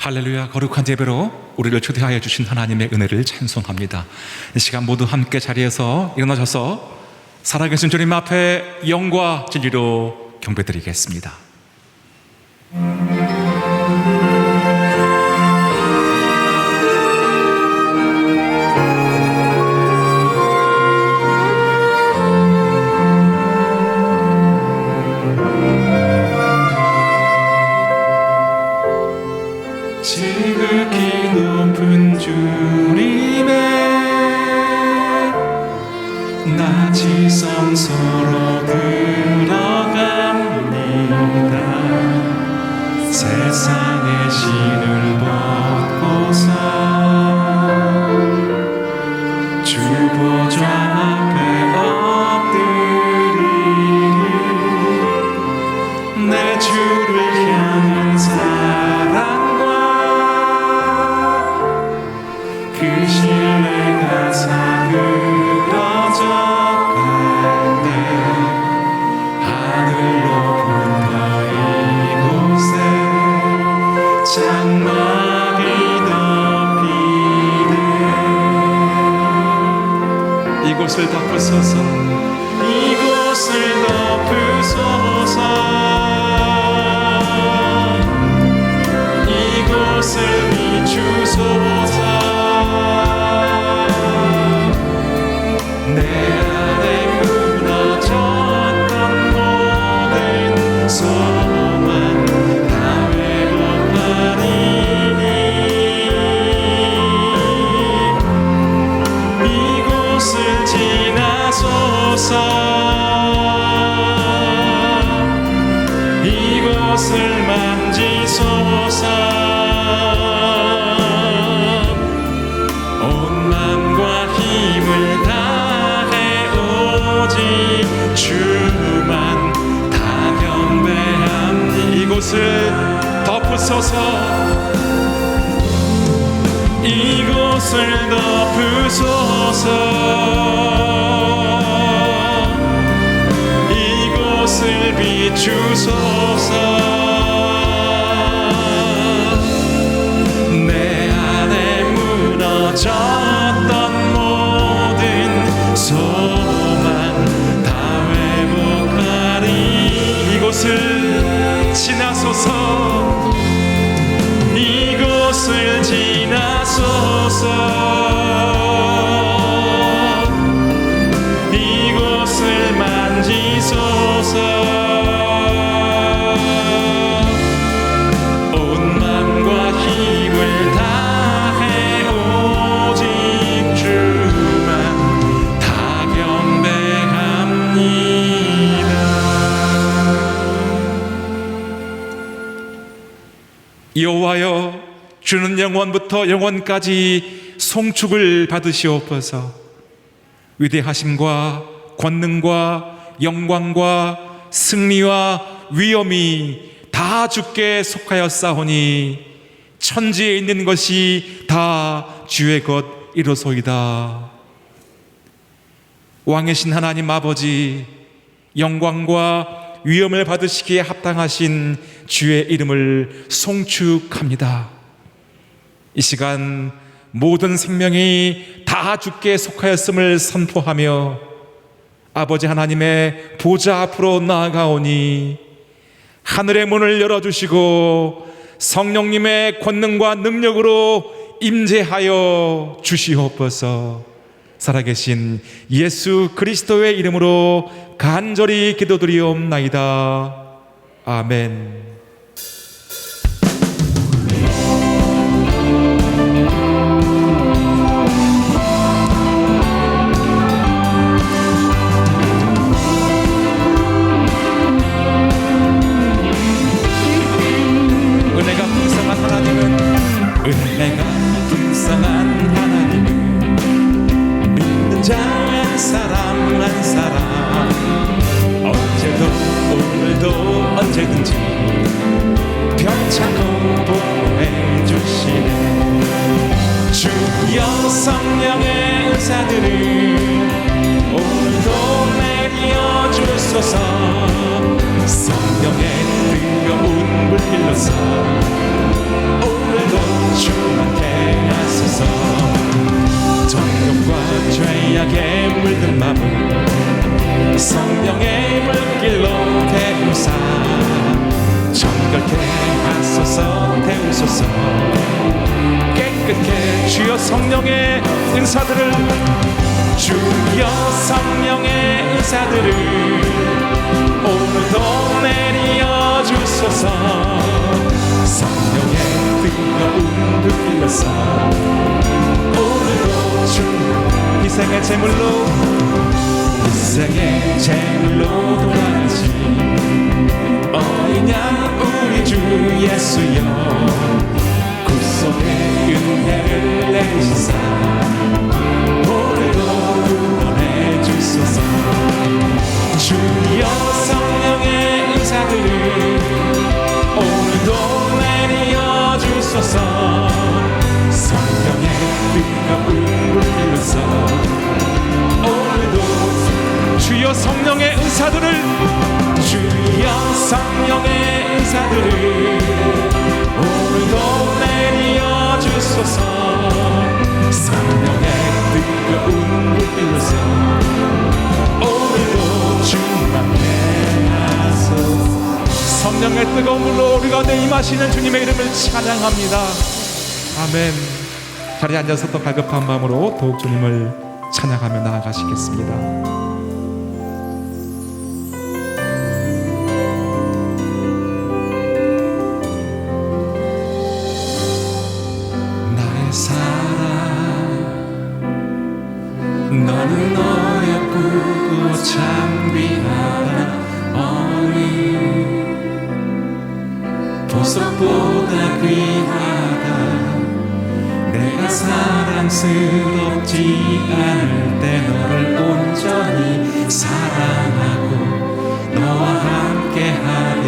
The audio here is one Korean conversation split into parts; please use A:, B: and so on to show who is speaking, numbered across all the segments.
A: 할렐루야. 거룩한 예배로 우리를 초대하여 주신 하나님의 은혜를 찬송합니다. 이 시간 모두 함께 자리에서 일어나셔서 살아계신 주님 앞에 영과 진리로 경배드리겠습니다.
B: 지극히 높은 주님의 낮이 성소로 들어갑니다. 세상의 신을 벗고서 주 보좌 앞에 엎드리리. 내 주를 향한 사랑 그 신뢰가 사그러져 갈 때 하늘 높은 이곳에 장막이 덮이네. 이곳을 덮으소서, 이곳을 덮으소서, 이곳을 비추소서. 내 안에 무너졌던 모든 소망 다 회복하리니. 이곳을 지나소서, 이곳을 만지소서. 온 맘과 힘을 다해 오직 주만 다 경배합니다. 이곳을 덮으소서, 이곳을 덮으소서, 이곳을 비추소서. 내 안에 무너졌던 모든 소망 다 회복하리. 이곳을 지나소서, 이곳을 지나소서, 이곳을 만지소서. 온 맘과 힘을 다해 오직 주만 다 경배합니다.
A: 여호와여, 주는 영원부터 영원까지 송축을 받으시옵소서. 위대하심과 권능과 영광과 승리와 위엄이 다 주께 속하였사오니 천지에 있는 것이 다 주의 것이로소이다. 왕이신 하나님 아버지, 영광과 위엄을 받으시기에 합당하신 주의 이름을 송축합니다. 이 시간 모든 생명이 다 주께 속하였음을 선포하며 아버지 하나님의 보좌 앞으로 나아가오니 하늘의 문을 열어주시고 성령님의 권능과 능력으로 임재하여 주시옵소서. 살아계신 예수 그리스도의 이름으로 간절히 기도드리옵나이다. 아멘.
B: 은혜가 풍성한 하나님은 믿는 자 한 사람 한 사람 언제도 오늘도 언제든지 편찮고 보호해 주시네. 주여 성령의 은사들을 오늘도 내려 주소서. 성령의 뜨거운 불길로서 오늘도 주소서. 깨끗해 주여 성령의 은사들을, 주여 성령의 은사들을 오늘도 내려 주소서. 성령의 뜨거운 불길로서 오늘도 주 희생의 제물로 돌아가신 어린 양 우리 주 예수여, 구속의 은혜를 내리시사 오늘도 구원해 주소서. 주여 성령의 은사들을 오늘도 내려 주소서. 성령의 뜨거운 불길로서 오늘도 주여 성령의 은사들을, 주여 성령의 은사들을 오늘도 내려 주소서. 성령의 뜨거운 불길로서 오늘도 주만 내하소서. 성령의 뜨거운 불로 우리 가운데 임하시는 주님의 이름을 찬양합니다. 아멘. 자리에 앉아서 또 갈급한 마음으로 더욱 주님을 찬양하며 나아가시겠습니다.
A: 너는 어여쁘고 참 귀하다. 어린 보석보다 귀하다. 내가 사랑스럽지 않을 때 너를 온전히 사랑하고 너와 함께하려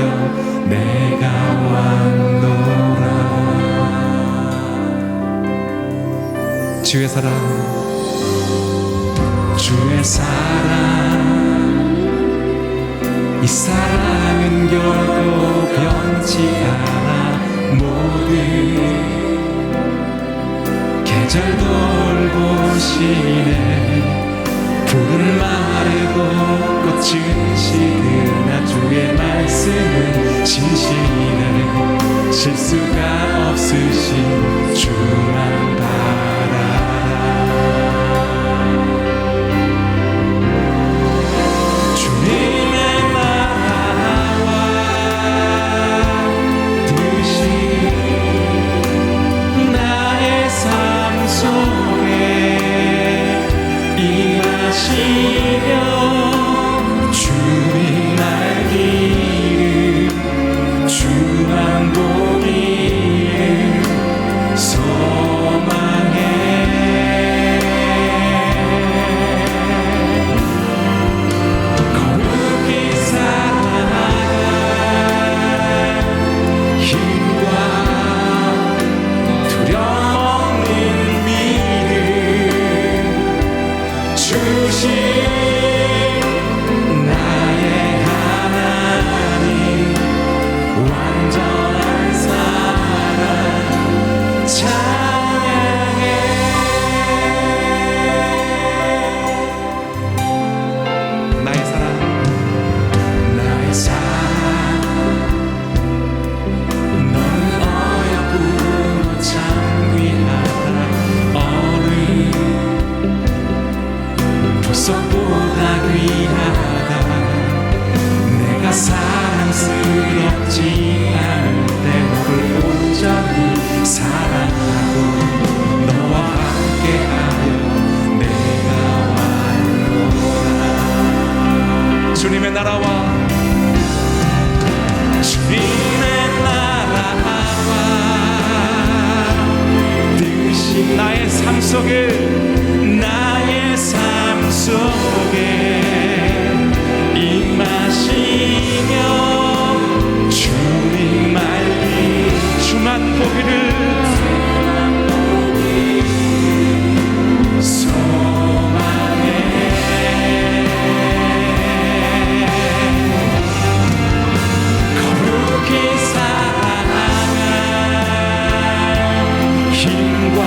A: 내가 왔노라. 주의 사랑, 주의 사랑, 이 사랑은 결코 변치 않아. 모든 계절 돌보시네. 푸른 마르고 꽃은 시드나 주의 말씀은 진실이네. 실수가 없으신 주만 바라라. 주님 날 기름 주만 보기를 소망해. 거룩히 살아가 힘과 두려움 없는 믿음 주신 보석보다 귀하다. 내가 사랑스럽지 않을 때 너를 온전히 사랑하고 너와 함께하며 내가 왔노라. 주님의 나라와 주님의 나라와 뜻이 나의 삶 속에, 나의 삶 속에 임하시며 주님 말기 주만 보기를 소망해. 거룩히 살아가 힘과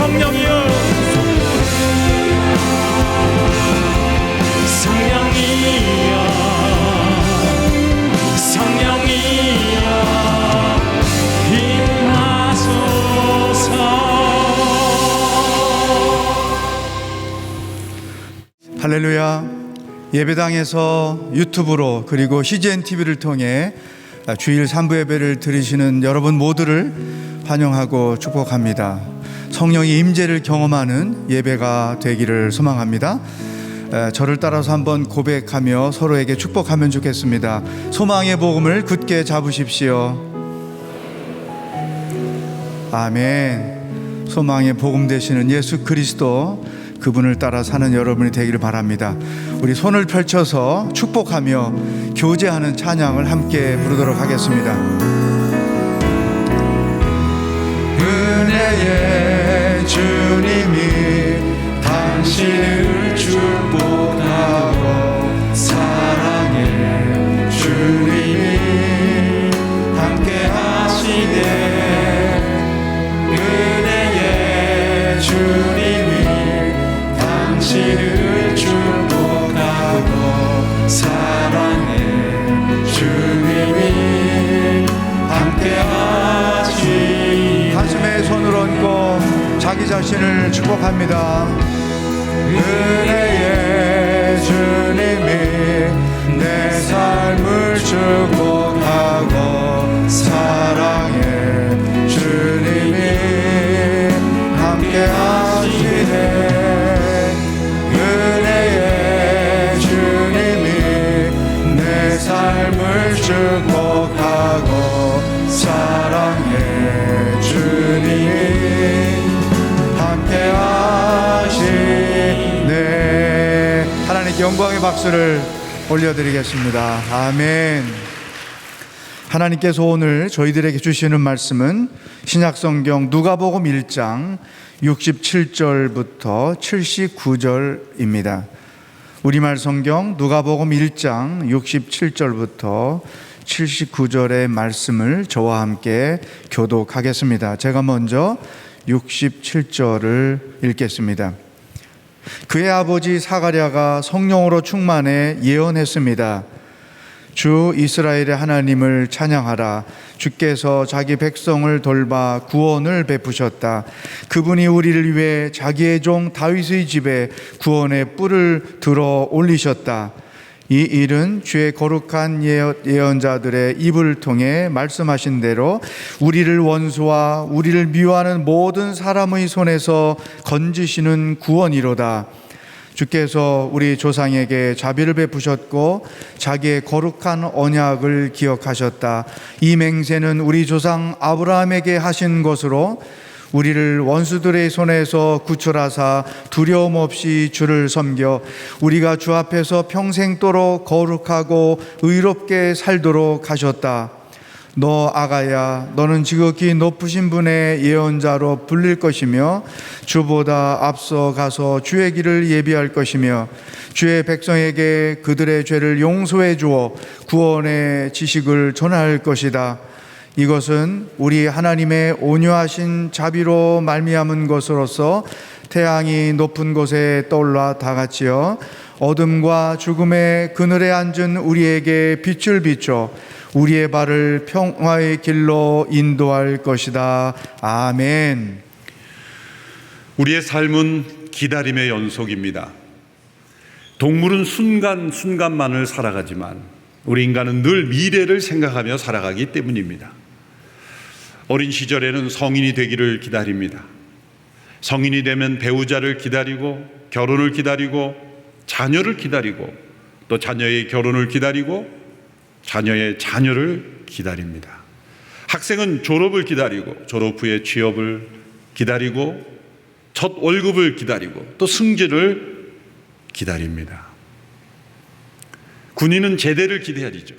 B: 성령이여, 성령이여, 성령이여 임하소서.
C: 할렐루야. 예배당에서 유튜브로 그리고 CGN TV를 통해 주일 3부 예배를 드리시는 여러분 모두를 환영하고 축복합니다. 성령의 임재를 경험하는 예배가 되기를 소망합니다. 저를 따라서 한번 고백하며 서로에게 축복하면 좋겠습니다. 소망의 복음을 굳게 잡으십시오. 아멘. 소망의 복음 되시는 예수 그리스도, 그분을 따라 사는 여러분이 되기를 바랍니다. 우리 손을 펼쳐서 축복하며 교제하는 찬양을 함께 부르도록 하겠습니다. 은혜의 주님이 당신을 축복하고, 사랑의 주님이 함께 하시네. 은혜의 주님이 당신을 축복하고, 사랑의 주님이 함께 하시네. 가슴에 손을 얹고 자기 자신을 축복합니다. 은혜의 주님이 내 삶을 축복하고, 사랑의 주님이 함께 하시네. 은혜의 주님이 내 삶을 축복하고, 사랑의 주님이 함께 하시네. 하나님께 영광의 박수를 올려드리겠습니다. 아멘. 하나님께서 오늘 저희들에게 주시는 말씀은 신약성경 누가복음 1장 67절부터 79절입니다. 우리말 성경 누가복음 1장 67절부터 79절의 말씀을 저와 함께 교독하겠습니다. 제가 먼저 67절을 읽겠습니다. 그의 아버지 사가랴가 성령으로 충만해 예언했습니다. 주 이스라엘의 하나님을 찬양하라. 주께서 자기 백성을 돌봐 구원을 베푸셨다. 그분이 우리를 위해 자기의 종 다윗의 집에 구원의 뿔을 들어 올리셨다. 이 일은 주의 거룩한 예언자들의 입을 통해 말씀하신 대로 우리를 원수와 우리를 미워하는 모든 사람의 손에서 건지시는 구원이로다. 주께서 우리 조상에게 자비를 베푸셨고 자기의 거룩한 언약을 기억하셨다. 이 맹세는 우리 조상 아브라함에게 하신 것으로 우리를 원수들의 손에서 구출하사 두려움 없이 주를 섬겨 우리가 주 앞에서 평생도록 거룩하고 의롭게 살도록 하셨다. 너 아가야, 너는 지극히 높으신 분의 예언자로 불릴 것이며 주보다 앞서 가서 주의 길을 예비할 것이며 주의 백성에게 그들의 죄를 용서해 주어 구원의 지식을 전할 것이다. 이것은 우리 하나님의 온유하신 자비로 말미암은 것으로서 태양이 높은 곳에 떠올라 다같이요 어둠과 죽음의 그늘에 앉은 우리에게 빛을 비춰 우리의 발을 평화의 길로 인도할 것이다. 아멘.
D: 우리의 삶은 기다림의 연속입니다. 동물은 순간순간만을 살아가지만 우리 인간은 늘 미래를 생각하며 살아가기 때문입니다. 어린 시절에는 성인이 되기를 기다립니다. 성인이 되면 배우자를 기다리고 결혼을 기다리고 자녀를 기다리고 또 자녀의 결혼을 기다리고 자녀의 자녀를 기다립니다. 학생은 졸업을 기다리고 졸업 후에 취업을 기다리고 첫 월급을 기다리고 또 승진을 기다립니다. 군인은 제대를 기다리죠.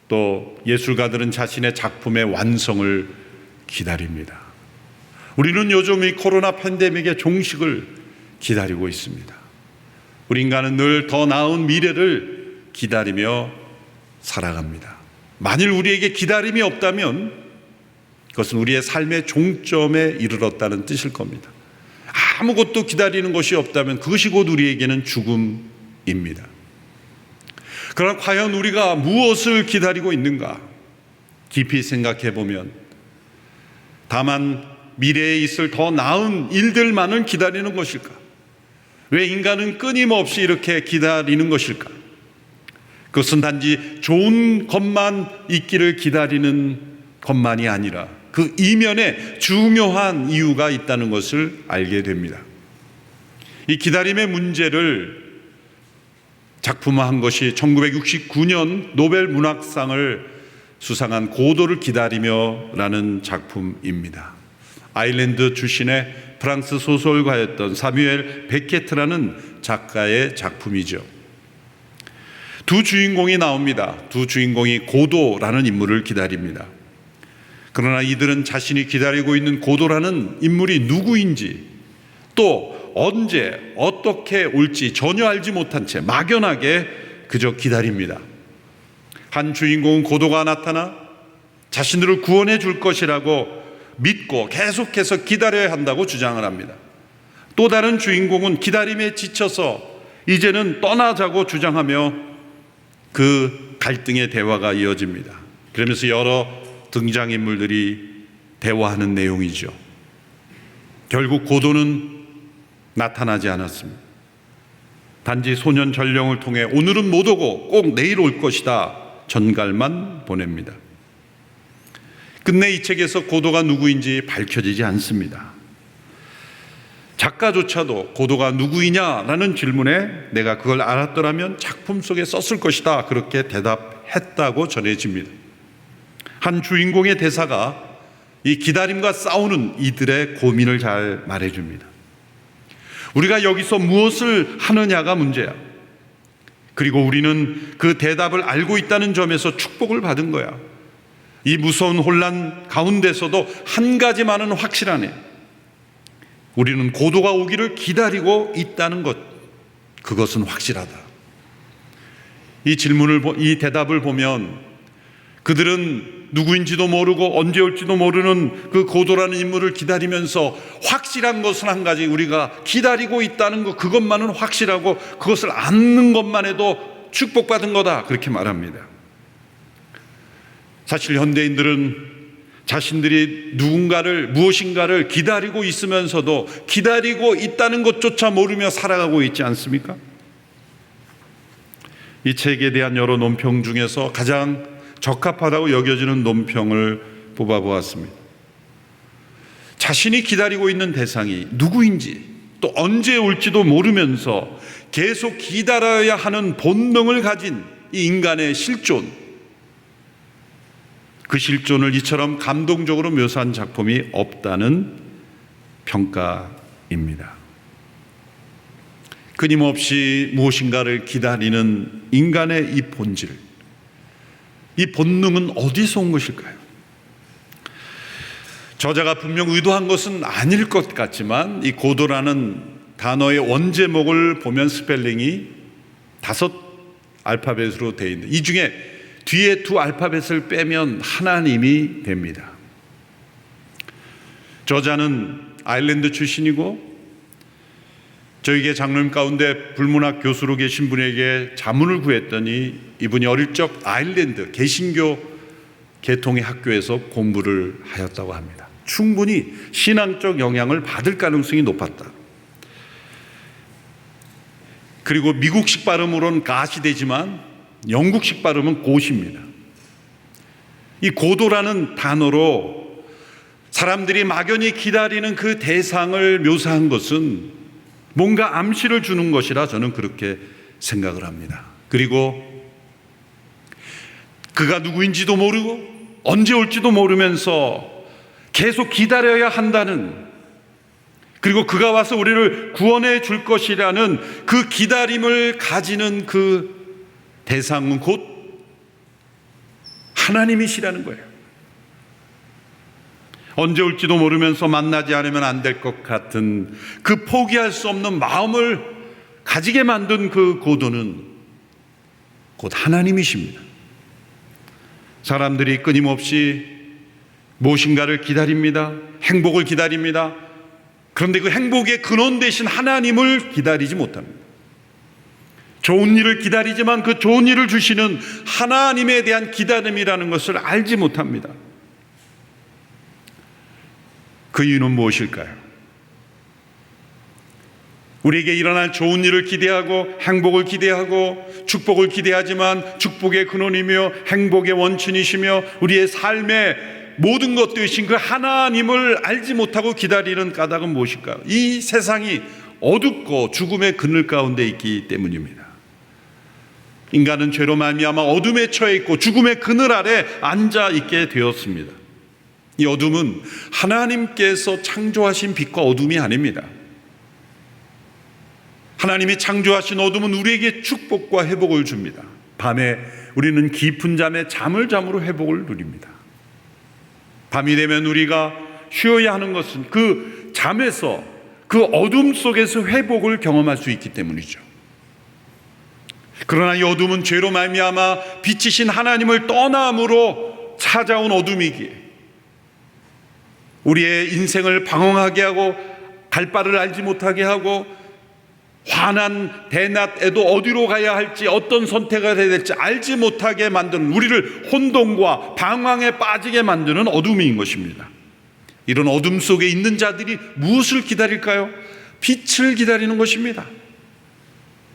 D: 또 예술가들은 자신의 작품의 완성을 기다립니다. 우리는 요즘 이 코로나 팬데믹의 종식을 기다리고 있습니다. 우리 인간은 늘 더 나은 미래를 기다리며 살아갑니다. 만일 우리에게 기다림이 없다면 그것은 우리의 삶의 종점에 이르렀다는 뜻일 겁니다. 아무것도 기다리는 것이 없다면 그것이 곧 우리에게는 죽음입니다. 그러나 과연 우리가 무엇을 기다리고 있는가? 깊이 생각해 보면 다만 미래에 있을 더 나은 일들만을 기다리는 것일까? 왜 인간은 끊임없이 이렇게 기다리는 것일까? 그것은 단지 좋은 것만 있기를 기다리는 것만이 아니라 그 이면에 중요한 이유가 있다는 것을 알게 됩니다. 이 기다림의 문제를 작품화한 것이 1969년 노벨 문학상을 수상한 고도를 기다리며라는 작품입니다. 아일랜드 출신의 프랑스 소설가였던 사뮤엘 베케트라는 작가의 작품이죠. 두 주인공이 나옵니다. 두 주인공이 고도라는 인물을 기다립니다. 그러나 이들은 자신이 기다리고 있는 고도라는 인물이 누구인지 또 언제 어떻게 올지 전혀 알지 못한 채 막연하게 그저 기다립니다. 한 주인공은 고도가 나타나 자신들을 구원해 줄 것이라고 믿고 계속해서 기다려야 한다고 주장을 합니다. 또 다른 주인공은 기다림에 지쳐서 이제는 떠나자고 주장하며 그 갈등의 대화가 이어집니다. 그러면서 여러 등장인물들이 대화하는 내용이죠. 결국 고도는 나타나지 않았습니다. 단지 소년 전령을 통해 오늘은 못 오고 꼭 내일 올 것이다 전갈만 보냅니다. 끝내 이 책에서 고도가 누구인지 밝혀지지 않습니다. 작가조차도 고도가 누구이냐라는 질문에 내가 그걸 알았더라면 작품 속에 썼을 것이다 그렇게 대답했다고 전해집니다. 한 주인공의 대사가 이 기다림과 싸우는 이들의 고민을 잘 말해줍니다. 우리가 여기서 무엇을 하느냐가 문제야. 그리고 우리는 그 대답을 알고 있다는 점에서 축복을 받은 거야. 이 무서운 혼란 가운데서도 한 가지만은 확실하네. 우리는 고도가 오기를 기다리고 있다는 것. 그것은 확실하다. 이 대답을 보면 그들은 누구인지도 모르고 언제 올지도 모르는 그 고도라는 인물을 기다리면서 확실한 것은 한 가지, 우리가 기다리고 있다는 것, 그것만은 확실하고 그것을 아는 것만 해도 축복받은 거다 그렇게 말합니다. 사실 현대인들은 자신들이 무엇인가를 기다리고 있으면서도 기다리고 있다는 것조차 모르며 살아가고 있지 않습니까? 이 책에 대한 여러 논평 중에서 가장 적합하다고 여겨지는 논평을 뽑아보았습니다. 자신이 기다리고 있는 대상이 누구인지 또 언제 올지도 모르면서 계속 기다려야 하는 본능을 가진 이 인간의 실존, 그 실존을 이처럼 감동적으로 묘사한 작품이 없다는 평가입니다. 끊임없이 무엇인가를 기다리는 인간의 이 본질, 이 본능은 어디서 온 것일까요? 저자가 분명 의도한 것은 아닐 것 같지만 이 고도라는 단어의 원제목을 보면 스펠링이 5 알파벳으로 되어 있는데 이 중에 뒤에 2 알파벳을 빼면 하나님이 됩니다. 저자는 아일랜드 출신이고 저에게 장로님 가운데 불문학 교수로 계신 분에게 자문을 구했더니 이분이 어릴 적 아일랜드 개신교 계통의 학교에서 공부를 하였다고 합니다. 충분히 신앙적 영향을 받을 가능성이 높았다. 그리고 미국식 발음으로는 갓이 되지만 영국식 발음은 곧입니다. 이 고도라는 단어로 사람들이 막연히 기다리는 그 대상을 묘사한 것은 뭔가 암시를 주는 것이라 저는 그렇게 생각을 합니다. 그리고 그가 누구인지도 모르고 언제 올지도 모르면서 계속 기다려야 한다는, 그리고 그가 와서 우리를 구원해 줄 것이라는 그 기다림을 가지는 그 대상은 곧 하나님이시라는 거예요. 언제 올지도 모르면서 만나지 않으면 안 될 것 같은 그 포기할 수 없는 마음을 가지게 만든 그 고도는 곧 하나님이십니다. 사람들이 끊임없이 무엇인가를 기다립니다. 행복을 기다립니다. 그런데 그 행복의 근원 되신 하나님을 기다리지 못합니다. 좋은 일을 기다리지만 그 좋은 일을 주시는 하나님에 대한 기다림이라는 것을 알지 못합니다. 그 이유는 무엇일까요? 우리에게 일어날 좋은 일을 기대하고 행복을 기대하고 축복을 기대하지만 축복의 근원이며 행복의 원천이시며 우리의 삶의 모든 것 되신 그 하나님을 알지 못하고 기다리는 까닭은 무엇일까요? 이 세상이 어둡고 죽음의 그늘 가운데 있기 때문입니다. 인간은 죄로 말미암아 어둠에 처해 있고 죽음의 그늘 아래 앉아 있게 되었습니다. 이 어둠은 하나님께서 창조하신 빛과 어둠이 아닙니다. 하나님이 창조하신 어둠은 우리에게 축복과 회복을 줍니다. 밤에 우리는 깊은 잠에 잠을 잠으로 회복을 누립니다. 밤이 되면 우리가 쉬어야 하는 것은 그 잠에서, 그 어둠 속에서 회복을 경험할 수 있기 때문이죠. 그러나 이 어둠은 죄로 말미암아 빛이신 하나님을 떠남으로 찾아온 어둠이기에 우리의 인생을 방황하게 하고 갈 바를 알지 못하게 하고 환한 대낮에도 어디로 가야 할지 어떤 선택을 해야 될지 알지 못하게 만드는, 우리를 혼돈과 방황에 빠지게 만드는 어둠인 것입니다. 이런 어둠 속에 있는 자들이 무엇을 기다릴까요? 빛을 기다리는 것입니다.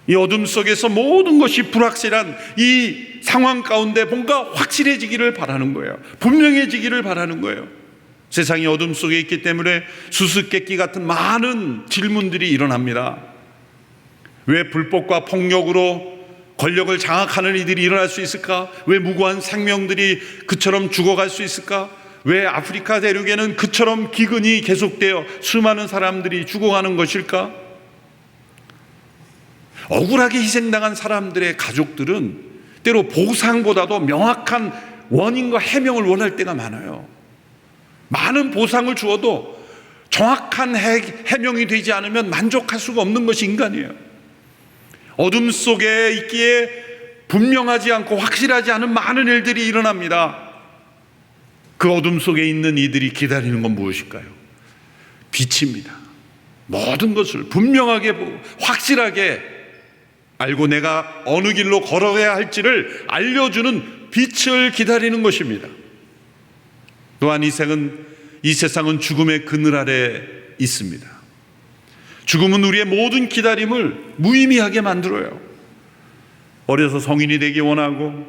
D: 이 어둠 속에서 모든 것이 불확실한 이 상황 가운데 뭔가 확실해지기를 바라는 거예요. 분명해지기를 바라는 거예요. 세상이 어둠 속에 있기 때문에 수수께끼 같은 많은 질문들이 일어납니다. 왜 불법과 폭력으로 권력을 장악하는 이들이 일어날 수 있을까? 왜 무고한 생명들이 그처럼 죽어갈 수 있을까? 왜 아프리카 대륙에는 그처럼 기근이 계속되어 수많은 사람들이 죽어가는 것일까? 억울하게 희생당한 사람들의 가족들은 때로 보상보다도 명확한 원인과 해명을 원할 때가 많아요. 많은 보상을 주어도 정확한 해명이 되지 않으면 만족할 수가 없는 것이 인간이에요. 어둠 속에 있기에 분명하지 않고 확실하지 않은 많은 일들이 일어납니다. 그 어둠 속에 있는 이들이 기다리는 건 무엇일까요? 빛입니다. 모든 것을 분명하게 보고 확실하게 알고 내가 어느 길로 걸어야 할지를 알려주는 빛을 기다리는 것입니다. 또한 이 세상은 죽음의 그늘 아래 있습니다. 죽음은 우리의 모든 기다림을 무의미하게 만들어요. 어려서 성인이 되기 원하고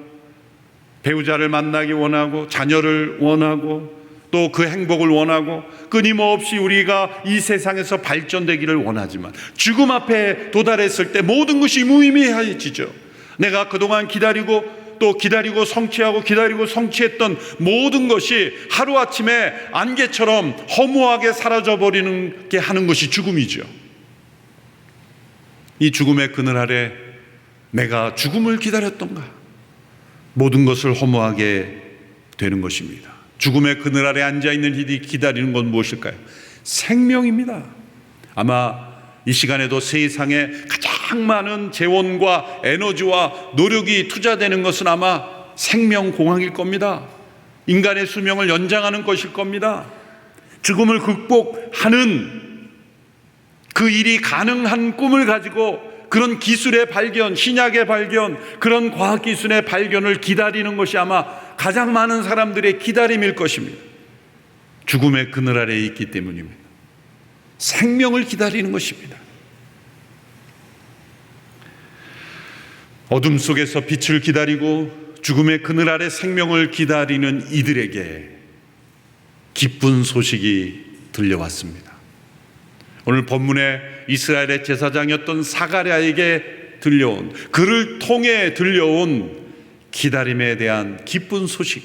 D: 배우자를 만나기 원하고 자녀를 원하고 또 그 행복을 원하고 끊임없이 우리가 이 세상에서 발전되기를 원하지만 죽음 앞에 도달했을 때 모든 것이 무의미해지죠. 내가 그동안 기다리고 또 기다리고 성취하고 기다리고 성취했던 모든 것이 하루아침에 안개처럼 허무하게 사라져버리는 게 하는 것이 죽음이죠. 이 죽음의 그늘 아래 내가 죽음을 기다렸던가? 모든 것을 허무하게 되는 것입니다. 죽음의 그늘 아래 앉아있는 이들이 기다리는 건 무엇일까요? 생명입니다. 아마 이 시간에도 세상에 가장 많은 재원과 에너지와 노력이 투자되는 것은 아마 생명공학일 겁니다. 인간의 수명을 연장하는 것일 겁니다. 죽음을 극복하는 그 일이 가능한 꿈을 가지고 그런 기술의 발견, 신약의 발견, 그런 과학기술의 발견을 기다리는 것이 아마 가장 많은 사람들의 기다림일 것입니다. 죽음의 그늘 아래에 있기 때문입니다. 생명을 기다리는 것입니다. 어둠 속에서 빛을 기다리고 죽음의 그늘 아래 생명을 기다리는 이들에게 기쁜 소식이 들려왔습니다. 오늘 본문에 이스라엘의 제사장이었던 사가랴에게 들려온, 그를 통해 들려온 기다림에 대한 기쁜 소식,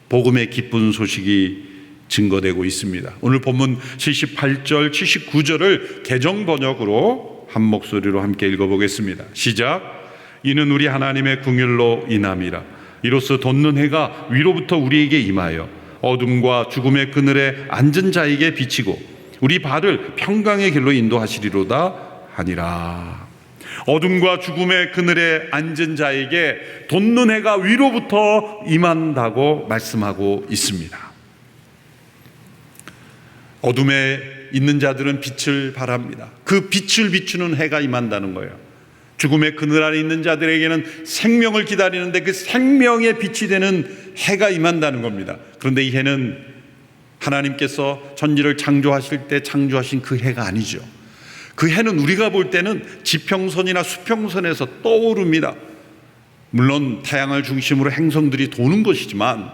D: 복음의 기쁜 소식이 증거되고 있습니다. 오늘 본문 78절, 79절을 개정 번역으로 한 목소리로 함께 읽어보겠습니다. 시작. 이는 우리 하나님의 긍휼로 인함이라. 이로써 돋는 해가 위로부터 우리에게 임하여 어둠과 죽음의 그늘에 앉은 자에게 비치고 우리 발을 평강의 길로 인도하시리로다 하니라. 어둠과 죽음의 그늘에 앉은 자에게 돋는 해가 위로부터 임한다고 말씀하고 있습니다. 어둠의 있는 자들은 빛을 발합니다. 그 빛을 비추는 해가 임한다는 거예요. 죽음의 그늘 아래 있는 자들에게는 생명을 기다리는데 그 생명의 빛이 되는 해가 임한다는 겁니다. 그런데 이 해는 하나님께서 천지를 창조하실 때 창조하신 그 해가 아니죠. 그 해는 우리가 볼 때는 지평선이나 수평선에서 떠오릅니다. 물론 태양을 중심으로 행성들이 도는 것이지만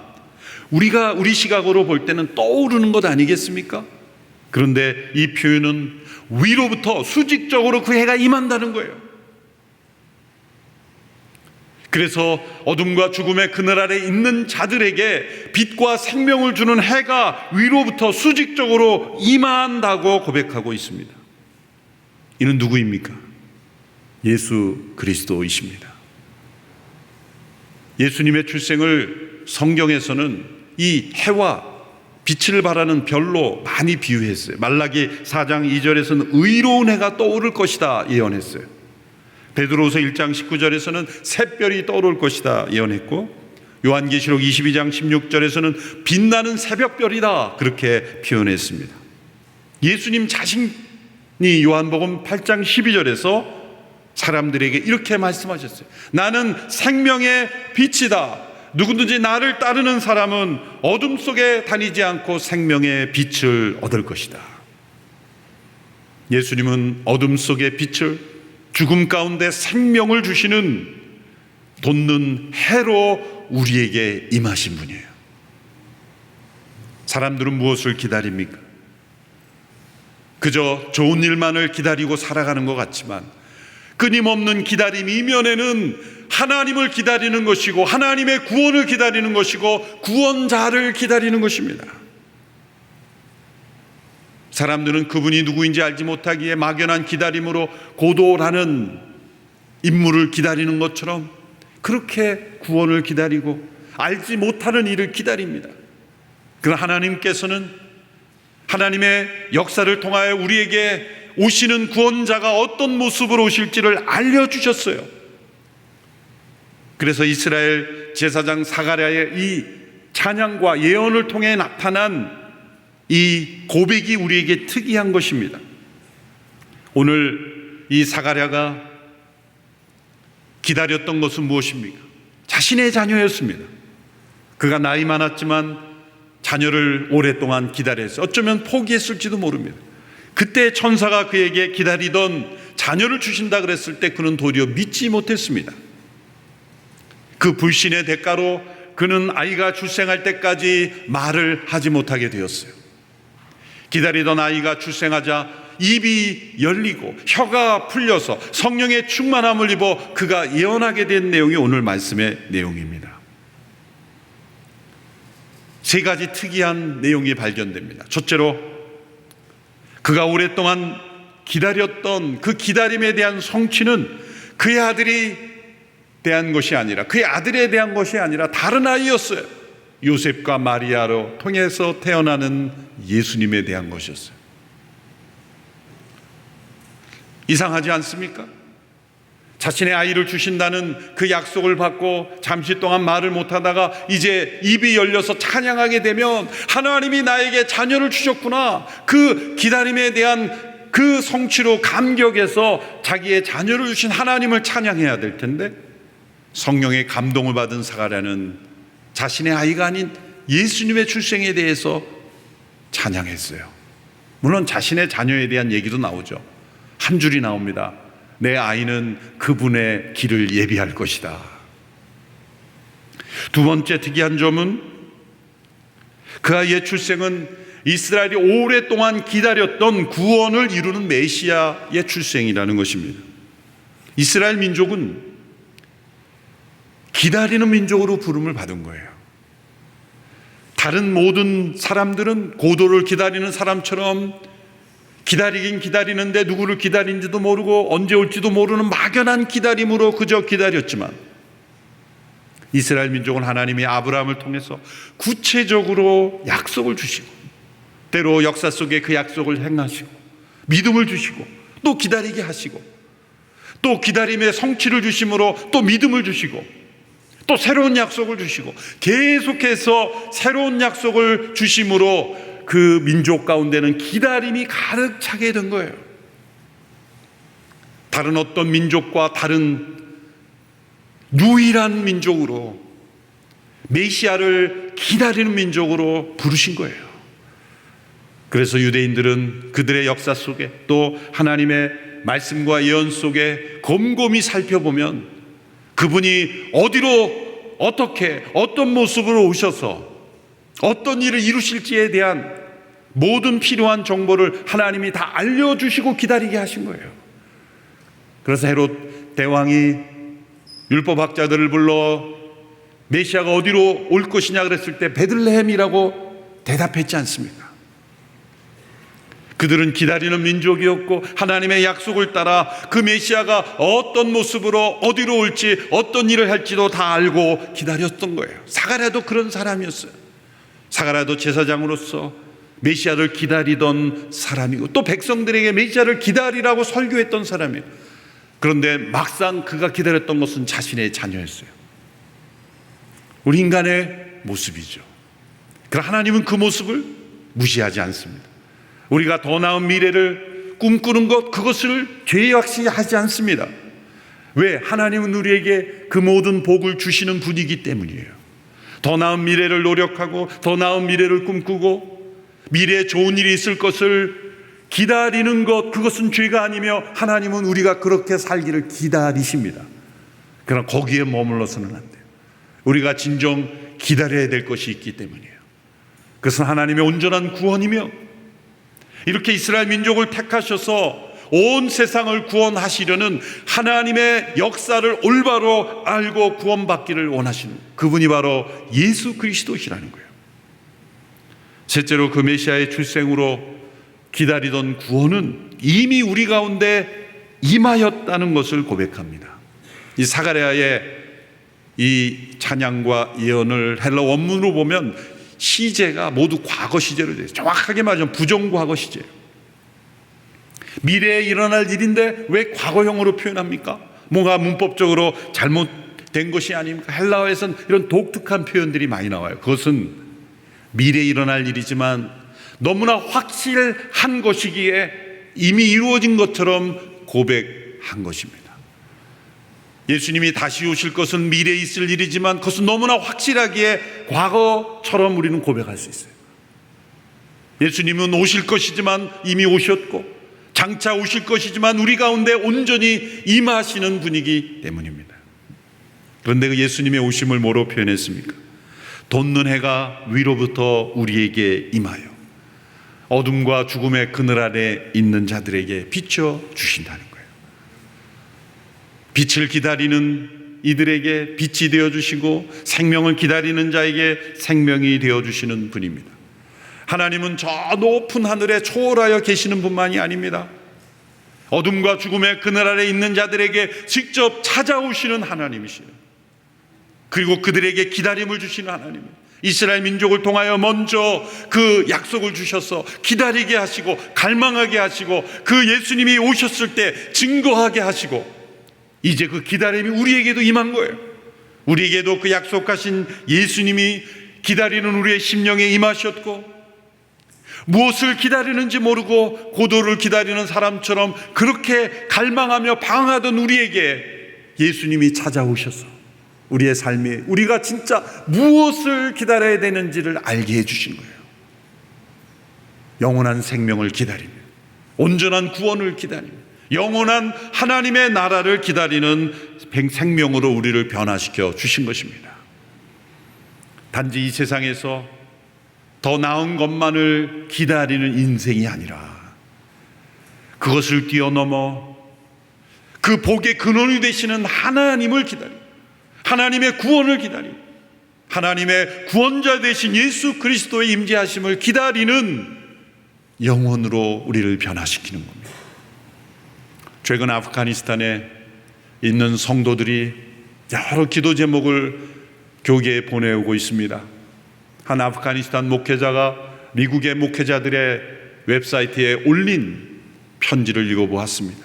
D: 우리가 우리 시각으로 볼 때는 떠오르는 것 아니겠습니까? 그런데 이 표현은 위로부터 수직적으로 그 해가 임한다는 거예요. 그래서 어둠과 죽음의 그늘 아래 있는 자들에게 빛과 생명을 주는 해가 위로부터 수직적으로 임한다고 고백하고 있습니다. 이는 누구입니까? 예수 그리스도이십니다. 예수님의 출생을 성경에서는 이 해와 빛을 발하는 별로 많이 비유했어요. 말라기 4장 2절에서는 의로운 해가 떠오를 것이다 예언했어요. 베드로후서 1장 19절에서는 샛별이 떠오를 것이다 예언했고, 요한계시록 22장 16절에서는 빛나는 새벽별이다 그렇게 표현했습니다. 예수님 자신이 요한복음 8장 12절에서 사람들에게 이렇게 말씀하셨어요. 나는 생명의 빛이다. 누구든지 나를 따르는 사람은 어둠 속에 다니지 않고 생명의 빛을 얻을 것이다. 예수님은 어둠 속의 빛을, 죽음 가운데 생명을 주시는 돋는 해로 우리에게 임하신 분이에요. 사람들은 무엇을 기다립니까? 그저 좋은 일만을 기다리고 살아가는 것 같지만 끊임없는 기다림 이면에는 하나님을 기다리는 것이고 하나님의 구원을 기다리는 것이고 구원자를 기다리는 것입니다. 사람들은 그분이 누구인지 알지 못하기에 막연한 기다림으로 고도라는 인물을 기다리는 것처럼 그렇게 구원을 기다리고 알지 못하는 일을 기다립니다. 그러나 하나님께서는 하나님의 역사를 통하여 우리에게 오시는 구원자가 어떤 모습으로 오실지를 알려주셨어요. 그래서 이스라엘 제사장 사가랴의 이 찬양과 예언을 통해 나타난 이 고백이 우리에게 특이한 것입니다. 오늘 이 사가랴가 기다렸던 것은 무엇입니까? 자신의 자녀였습니다. 그가 나이 많았지만 자녀를 오랫동안 기다렸어요. 어쩌면 포기했을지도 모릅니다. 그때 천사가 그에게 기다리던 자녀를 주신다 그랬을 때 그는 도리어 믿지 못했습니다. 그 불신의 대가로 그는 아이가 출생할 때까지 말을 하지 못하게 되었어요. 기다리던 아이가 출생하자 입이 열리고 혀가 풀려서 성령의 충만함을 입어 그가 예언하게 된 내용이 오늘 말씀의 내용입니다. 세 가지 특이한 내용이 발견됩니다. 첫째로 그가 오랫동안 기다렸던 그 기다림에 대한 성취는 그의 아들이 대한 것이 아니라 그의 아들에 대한 것이 아니라 다른 아이였어요. 요셉과 마리아로 통해서 태어나는 예수님에 대한 것이었어요. 이상하지 않습니까? 자신의 아이를 주신다는 그 약속을 받고 잠시 동안 말을 못하다가 이제 입이 열려서 찬양하게 되면 하나님이 나에게 자녀를 주셨구나, 그 기다림에 대한 그 성취로 감격해서 자기의 자녀를 주신 하나님을 찬양해야 될 텐데, 성령의 감동을 받은 사가랴는 자신의 아이가 아닌 예수님의 출생에 대해서 찬양했어요. 물론 자신의 자녀에 대한 얘기도 나오죠. 한 줄이 나옵니다. 내 아이는 그분의 길을 예비할 것이다. 두 번째 특이한 점은 그 아이의 출생은 이스라엘이 오랫동안 기다렸던 구원을 이루는 메시아의 출생이라는 것입니다. 이스라엘 민족은 기다리는 민족으로 부름을 받은 거예요. 다른 모든 사람들은 고도를 기다리는 사람처럼 기다리긴 기다리는데 누구를 기다린지도 모르고 언제 올지도 모르는 막연한 기다림으로 그저 기다렸지만, 이스라엘 민족은 하나님이 아브라함을 통해서 구체적으로 약속을 주시고 때로 역사 속에 그 약속을 행하시고 믿음을 주시고 또 기다리게 하시고 또 기다림의 성취를 주심으로 또 믿음을 주시고 또 새로운 약속을 주시고 계속해서 새로운 약속을 주심으로 그 민족 가운데는 기다림이 가득 차게 된 거예요. 다른 어떤 민족과 다른 유일한 민족으로, 메시아를 기다리는 민족으로 부르신 거예요. 그래서 유대인들은 그들의 역사 속에 또 하나님의 말씀과 예언 속에 곰곰이 살펴보면 그분이 어디로, 어떻게, 어떤 모습으로 오셔서 어떤 일을 이루실지에 대한 모든 필요한 정보를 하나님이 다 알려주시고 기다리게 하신 거예요. 그래서 헤롯 대왕이 율법학자들을 불러 메시아가 어디로 올 것이냐 그랬을 때 베들레헴이라고 대답했지 않습니까? 그들은 기다리는 민족이었고 하나님의 약속을 따라 그 메시아가 어떤 모습으로 어디로 올지 어떤 일을 할지도 다 알고 기다렸던 거예요. 사가랴도 그런 사람이었어요. 사가랴도 제사장으로서 메시아를 기다리던 사람이고 또 백성들에게 메시아를 기다리라고 설교했던 사람이에요. 그런데 막상 그가 기다렸던 것은 자신의 자녀였어요. 우리 인간의 모습이죠. 그러나 하나님은 그 모습을 무시하지 않습니다. 우리가 더 나은 미래를 꿈꾸는 것, 그것을 죄악시하지 않습니다. 왜? 하나님은 우리에게 그 모든 복을 주시는 분이기 때문이에요. 더 나은 미래를 노력하고 더 나은 미래를 꿈꾸고 미래에 좋은 일이 있을 것을 기다리는 것, 그것은 죄가 아니며 하나님은 우리가 그렇게 살기를 기다리십니다. 그러나 거기에 머물러서는 안 돼요. 우리가 진정 기다려야 될 것이 있기 때문이에요. 그것은 하나님의 온전한 구원이며 이렇게 이스라엘 민족을 택하셔서 온 세상을 구원하시려는 하나님의 역사를 올바로 알고 구원받기를 원하시는 그분이 바로 예수 그리스도시라는 거예요. 셋째로 그 메시아의 출생으로 기다리던 구원은 이미 우리 가운데 임하였다는 것을 고백합니다. 이 사가랴의 이 찬양과 예언을 헬라 원문으로 보면 시제가 모두 과거 시제로 돼요. 정확하게 말하면 부정과거 시제예요. 미래에 일어날 일인데 왜 과거형으로 표현합니까? 뭔가 문법적으로 잘못된 것이 아닙니까? 헬라어에서는 이런 독특한 표현들이 많이 나와요. 그것은 미래에 일어날 일이지만 너무나 확실한 것이기에 이미 이루어진 것처럼 고백한 것입니다. 예수님이 다시 오실 것은 미래에 있을 일이지만 그것은 너무나 확실하기에 과거처럼 우리는 고백할 수 있어요. 예수님은 오실 것이지만 이미 오셨고 장차 오실 것이지만 우리 가운데 온전히 임하시는 분이기 때문입니다. 그런데 그 예수님의 오심을 뭐로 표현했습니까? 돋는 해가 위로부터 우리에게 임하여 어둠과 죽음의 그늘 아래 있는 자들에게 비춰 주신다는 거예요. 빛을 기다리는 이들에게 빛이 되어주시고 생명을 기다리는 자에게 생명이 되어주시는 분입니다. 하나님은 저 높은 하늘에 초월하여 계시는 분만이 아닙니다. 어둠과 죽음의 그늘 아래 있는 자들에게 직접 찾아오시는 하나님이시요 그리고 그들에게 기다림을 주시는 하나님입니다. 이스라엘 민족을 통하여 먼저 그 약속을 주셔서 기다리게 하시고 갈망하게 하시고 그 예수님이 오셨을 때 증거하게 하시고 이제 그 기다림이 우리에게도 임한 거예요. 우리에게도 그 약속하신 예수님이 기다리는 우리의 심령에 임하셨고 무엇을 기다리는지 모르고 고도를 기다리는 사람처럼 그렇게 갈망하며 방황하던 우리에게 예수님이 찾아오셔서 우리의 삶에 우리가 진짜 무엇을 기다려야 되는지를 알게 해주신 거예요. 영원한 생명을 기다리며 온전한 구원을 기다리며 영원한 하나님의 나라를 기다리는 생명으로 우리를 변화시켜 주신 것입니다. 단지 이 세상에서 더 나은 것만을 기다리는 인생이 아니라 그것을 뛰어넘어 그 복의 근원이 되시는 하나님을 기다리고 하나님의 구원을 기다리고 하나님의 구원자 되신 예수 그리스도의 임재하심을 기다리는 영혼으로 우리를 변화시키는 겁니다. 최근 아프가니스탄에 있는 성도들이 여러 기도 제목을 교계에 보내오고 있습니다. 한 아프가니스탄 목회자가 미국의 목회자들의 웹사이트에 올린 편지를 읽어보았습니다.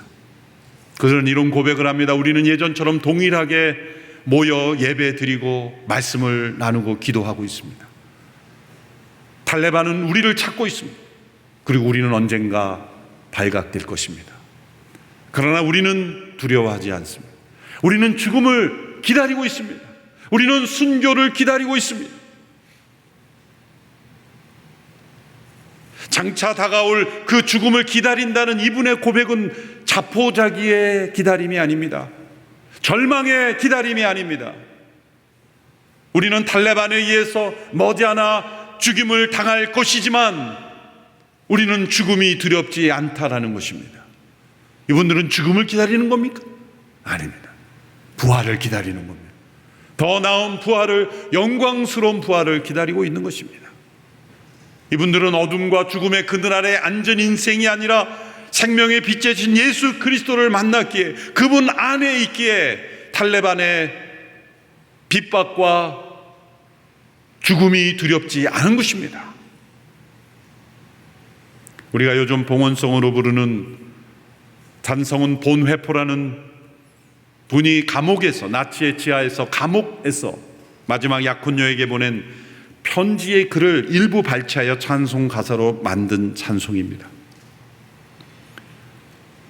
D: 그들은 이런 고백을 합니다. 우리는 예전처럼 동일하게 모여 예배 드리고 말씀을 나누고 기도하고 있습니다. 탈레반은 우리를 찾고 있습니다. 그리고 우리는 언젠가 발각될 것입니다. 그러나 우리는 두려워하지 않습니다. 우리는 죽음을 기다리고 있습니다. 우리는 순교를 기다리고 있습니다. 장차 다가올 그 죽음을 기다린다는 이분의 고백은 자포자기의 기다림이 아닙니다. 절망의 기다림이 아닙니다. 우리는 탈레반에 의해서 머지않아 죽임을 당할 것이지만 우리는 죽음이 두렵지 않다라는 것입니다. 이분들은 죽음을 기다리는 겁니까? 아닙니다. 부활을 기다리는 겁니다. 더 나은 부활을, 영광스러운 부활을 기다리고 있는 것입니다. 이분들은 어둠과 죽음의 그늘 아래 앉은 인생이 아니라 생명의 빛에 진 예수 그리스도를 만났기에, 그분 안에 있기에 탈레반의 핍박과 죽음이 두렵지 않은 것입니다. 우리가 요즘 봉헌성으로 부르는 잔성은 본회포라는 분이 감옥에서, 나치의 지하에서 감옥에서 마지막 약혼녀에게 보낸 편지의 글을 일부 발췌하여 찬송 가사로 만든 찬송입니다.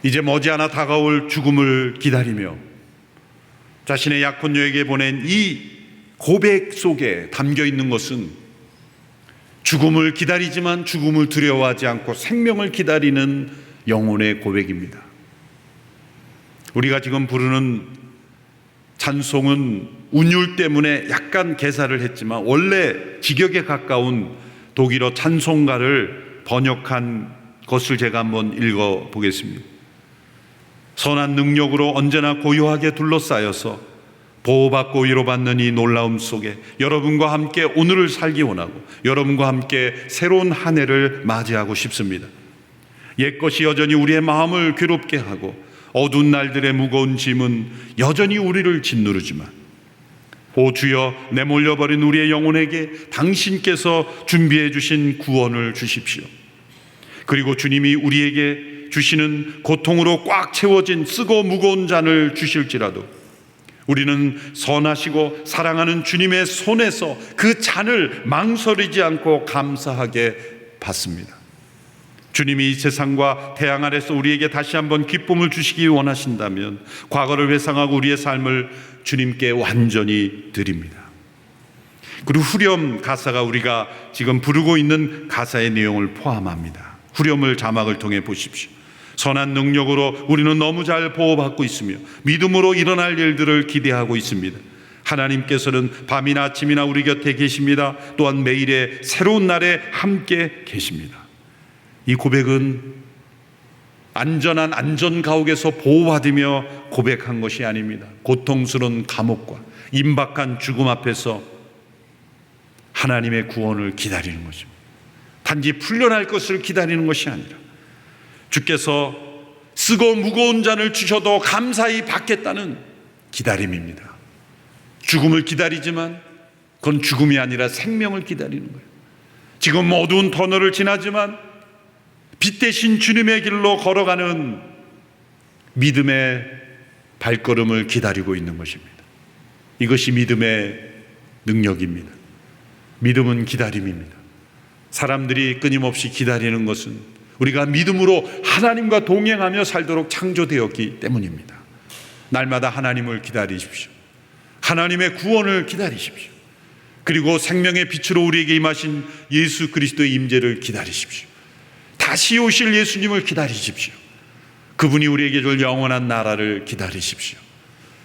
D: 이제 머지않아 다가올 죽음을 기다리며 자신의 약혼녀에게 보낸 이 고백 속에 담겨 있는 것은 죽음을 기다리지만 죽음을 두려워하지 않고 생명을 기다리는 영혼의 고백입니다. 우리가 지금 부르는 찬송은 운율 때문에 약간 개사를 했지만 원래 직역에 가까운 독일어 찬송가를 번역한 것을 제가 한번 읽어 보겠습니다. 선한 능력으로 언제나 고요하게 둘러싸여서 보호받고 위로받는 이 놀라움 속에 여러분과 함께 오늘을 살기 원하고 여러분과 함께 새로운 한 해를 맞이하고 싶습니다. 옛것이 여전히 우리의 마음을 괴롭게 하고 어두운 날들의 무거운 짐은 여전히 우리를 짓누르지만, 오 주여, 내몰려버린 우리의 영혼에게 당신께서 준비해 주신 구원을 주십시오. 그리고 주님이 우리에게 주시는 고통으로 꽉 채워진 쓰고 무거운 잔을 주실지라도 우리는 선하시고 사랑하는 주님의 손에서 그 잔을 망설이지 않고 감사하게 받습니다. 주님이 이 세상과 태양 아래서 우리에게 다시 한번 기쁨을 주시기 원하신다면 과거를 회상하고 우리의 삶을 주님께 완전히 드립니다. 그리고 후렴 가사가 우리가 지금 부르고 있는 가사의 내용을 포함합니다. 후렴을 자막을 통해 보십시오. 선한 능력으로 우리는 너무 잘 보호받고 있으며 믿음으로 일어날 일들을 기대하고 있습니다. 하나님께서는 밤이나 아침이나 우리 곁에 계십니다. 또한 매일의 새로운 날에 함께 계십니다. 이 고백은 안전한 안전가옥에서 보호받으며 고백한 것이 아닙니다. 고통스러운 감옥과 임박한 죽음 앞에서 하나님의 구원을 기다리는 것입니다. 단지 풀려날 것을 기다리는 것이 아니라 주께서 쓰고 무거운 잔을 주셔도 감사히 받겠다는 기다림입니다. 죽음을 기다리지만 그건 죽음이 아니라 생명을 기다리는 거예요. 지금 어두운 터널을 지나지만 빛 대신 주님의 길로 걸어가는 믿음의 발걸음을 기다리고 있는 것입니다. 이것이 믿음의 능력입니다. 믿음은 기다림입니다. 사람들이 끊임없이 기다리는 것은 우리가 믿음으로 하나님과 동행하며 살도록 창조되었기 때문입니다. 날마다 하나님을 기다리십시오. 하나님의 구원을 기다리십시오. 그리고 생명의 빛으로 우리에게 임하신 예수 그리스도의 임재를 기다리십시오. 다시 오실 예수님을 기다리십시오. 그분이 우리에게 줄 영원한 나라를 기다리십시오.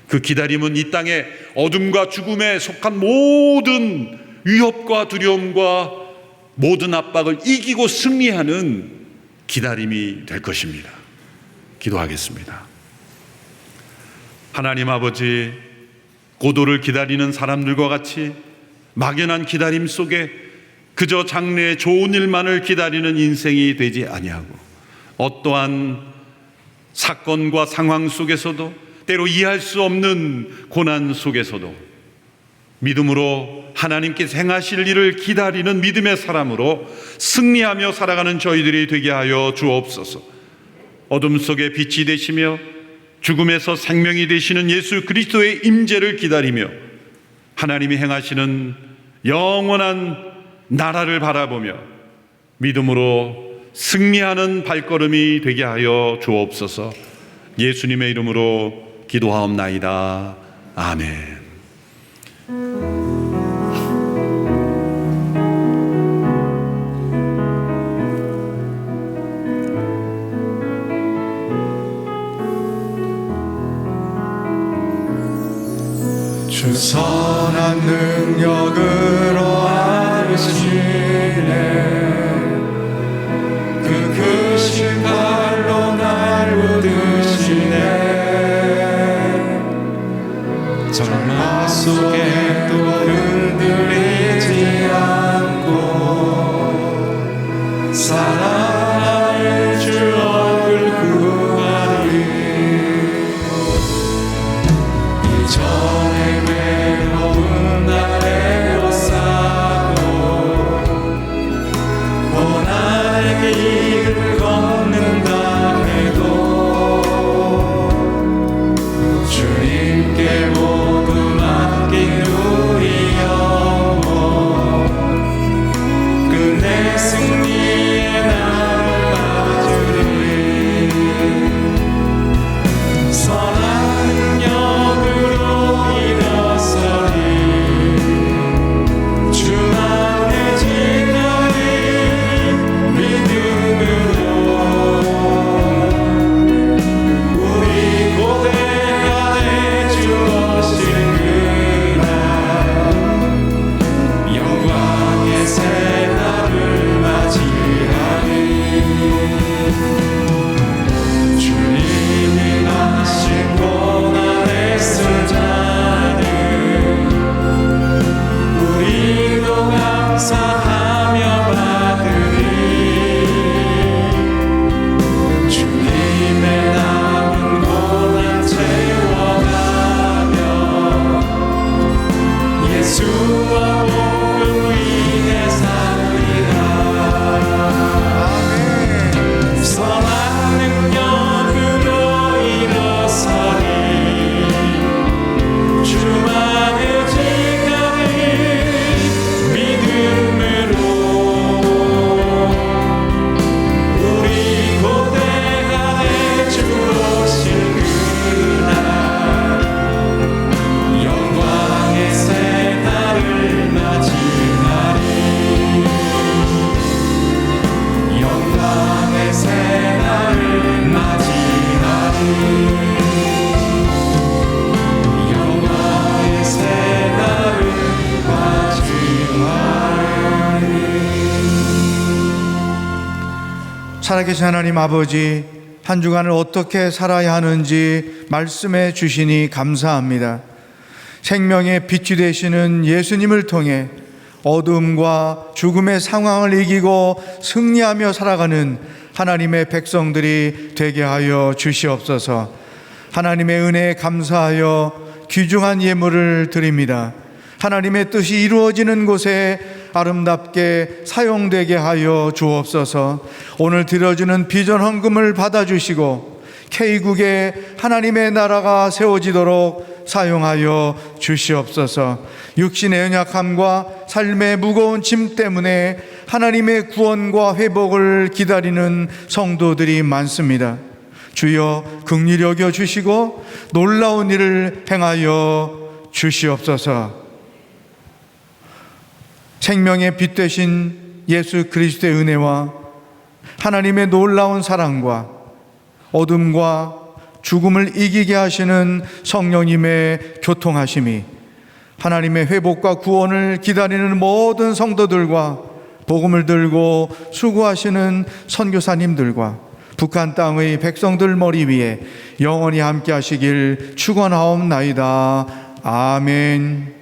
D: 그 기다림은 이 땅의 어둠과 죽음에 속한 모든 위협과 두려움과 모든 압박을 이기고 승리하는 기다림이 될 것입니다. 기도하겠습니다. 하나님 아버지, 고도를 기다리는 사람들과 같이 막연한 기다림 속에 그저 장래의 좋은 일만을 기다리는 인생이 되지 아니하고 어떠한 사건과 상황 속에서도 때로 이해할 수 없는 고난 속에서도 믿음으로 하나님께서 행하실 일을 기다리는 믿음의 사람으로 승리하며 살아가는 저희들이 되게 하여 주옵소서. 어둠 속에 빛이 되시며 죽음에서 생명이 되시는 예수 그리스도의 임재를 기다리며 하나님이 행하시는 영원한 나라를 바라보며 믿음으로 승리하는 발걸음이 되게 하여 주옵소서. 예수님의 이름으로 기도하옵나이다. 아멘.
C: 주 선한 능력으로 하시네 그 크신 발로 날 붙드시네
B: 절망 속에 또 흔들리지 않고 사랑하는 주 얼굴 구하리 이전에 외로운 날에 애워싸고 고난의 길을 걷는다 해도 주님께 모두 맡긴 우리 영혼 끝내 승리의 날을 맞으리 선한 능력으로 일어서리 주만의 진리를 믿음으로 우리 고대 안에 주어진 그날 영광의 새 날을 맞이하리 주님이 하신 고난의 승자는 우리도 감사하며 받으리 주님의 남은 고난 채워가며 예수와 복음 위에 살리라 선한 능력으로 일어서리 주만의 진가를 믿음으로 우리 고대 안에 주오신 그날 영광의 새 날을 맞이하리 영광의 새 날을 맞이하리 영광의 새 날을 맞이하리
C: 살아계신 하나님 아버지, 한 주간을 어떻게 살아야 하는지 말씀해 주시니 감사합니다. 생명의 빛이 되시는 예수님을 통해 어둠과 죽음의 상황을 이기고 승리하며 살아가는 하나님의 백성들이 되게 하여 주시옵소서. 하나님의 은혜에 감사하여 귀중한 예물을 드립니다. 하나님의 뜻이 이루어지는 곳에 아름답게 사용되게 하여 주옵소서. 오늘 드려주는 비전 헌금을 받아주시고 K국에 하나님의 나라가 세워지도록 사용하여 주시옵소서. 육신의 연약함과 삶의 무거운 짐 때문에 하나님의 구원과 회복을 기다리는 성도들이 많습니다. 주여 긍휼히 여겨 주시고 놀라운 일을 행하여 주시옵소서. 생명의 빛 되신 예수 그리스도의 은혜와 하나님의 놀라운 사랑과 어둠과 죽음을 이기게 하시는 성령님의 교통하심이 하나님의 회복과 구원을 기다리는 모든 성도들과 복음을 들고 수고하시는 선교사님들과 북한 땅의 백성들 머리 위에 영원히 함께 하시길 축원하옵나이다. 아멘.